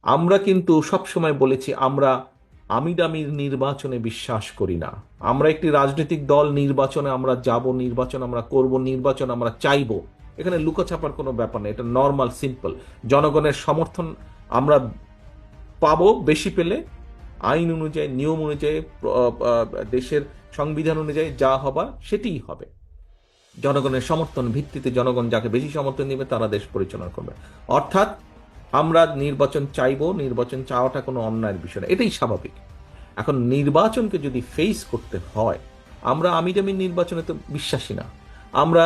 আমরা কিন্তু সবসময় বলেছি আমরা আমিডামির নির্বাচনে বিশ্বাস করি না। আমরা একটি রাজনৈতিক দল, নির্বাচনে আমরা যাব, নির্বাচন আমরা করব, নির্বাচন আমরা চাইব, এখানে লুকোছাপার কোনো ব্যাপার নেই। এটা নর্মাল, সিম্পল। জনগণের সমর্থন আমরা পাবো, বেশি পেলে আইন অনুযায়ী, নিয়ম অনুযায়ী, দেশের সংবিধান অনুযায়ী যা হবার সেটিই হবে। জনগণের সমর্থন ভিত্তিতে জনগণ যাকে বেশি সমর্থন দিবে তারা দেশ পরিচালনা করবে। অর্থাৎ আমরা নির্বাচন চাইবো, নির্বাচন চাওয়াটা কোনো অন্যায়ের বিষয় না, এটাই স্বাভাবিক। এখন নির্বাচনকে যদি ফেস করতে হয়, আমরা আমিরামির নির্বাচনে তো বিশ্বাসী না, আমরা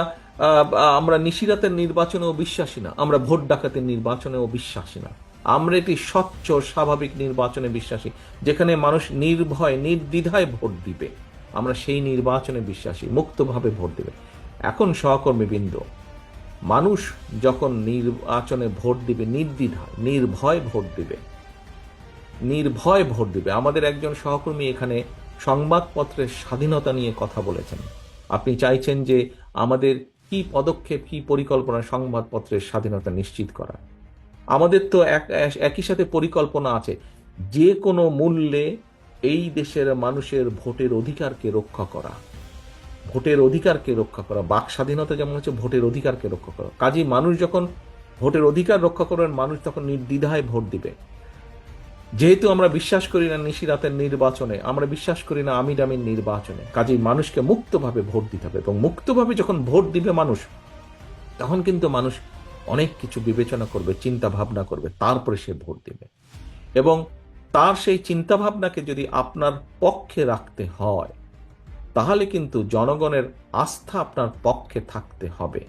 আমরা নিশিরাতের নির্বাচনেও বিশ্বাসী না, আমরা ভোট ডাকাতের নির্বাচনেও বিশ্বাসী না। আমরা একটি স্বচ্ছ স্বাভাবিক নির্বাচনে বিশ্বাসী, যেখানে মানুষ নির্ভয় নির্দ্বিধায় ভোট দিবে। আমরা সেই নির্বাচনে বিশ্বাসী, মুক্তভাবে ভোট দেবে। এখন সহকর্মীবৃন্দ, মানুষ যখন নির্বাচনে ভোট দিবে নির্দ্বিধায় নির্ভয় ভোট দিবে, নির্ভয় ভোট দিবে। আমাদের একজন সহকর্মী এখানে সংবাদপত্রের স্বাধীনতা নিয়ে কথা বলেছেন। আপনি চাইছেন যে আমাদের কি পদক্ষেপ, কি পরিকল্পনা সংবাদপত্রের স্বাধীনতা নিশ্চিত করা। আমাদের তো একই সাথে পরিকল্পনা আছে যে কোনো মূল্যে এই দেশের মানুষের ভোটের অধিকারকে রক্ষা করা, ভোটের অধিকারকে রক্ষা করা। বাক স্বাধীনতা যেমন হচ্ছে ভোটের অধিকারকে রক্ষা করা। কাজেই মানুষ যখন ভোটের অধিকার রক্ষা করবেন, মানুষ তখন নির্দ্বিধায় ভোট দিবে। যেহেতু আমরা বিশ্বাস করি না নিশিরাতের নির্বাচনে, আমরা বিশ্বাস করি না আমিরামির নির্বাচনে, কাজেই মানুষকে মুক্তভাবে ভোট দিতে হবে। এবং মুক্তভাবে যখন ভোট দিবে মানুষ, তখন কিন্তু মানুষ অনেক কিছু বিবেচনা করবে, চিন্তা ভাবনা করবে, তারপরে সে ভোট দিবে। এবং তার সেই চিন্তা ভাবনাকে যদি আপনার পক্ষে রাখতে হয়, তাহলে কিন্তু জনগণের আস্থা আপনার পক্ষে থাকতে হবে।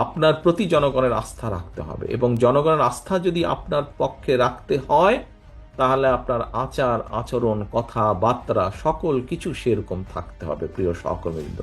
আপনার প্রতি জনগণের আস্থা রাখতে হবে। এবং জনগণের আস্থা যদি আপনার পক্ষে রাখতে হয়, তাহলে আপনার আচার আচরণ, কথাবার্তা সকল কিছু সেরকম থাকতে হবে। প্রিয় সহকর্মীবৃন্দ,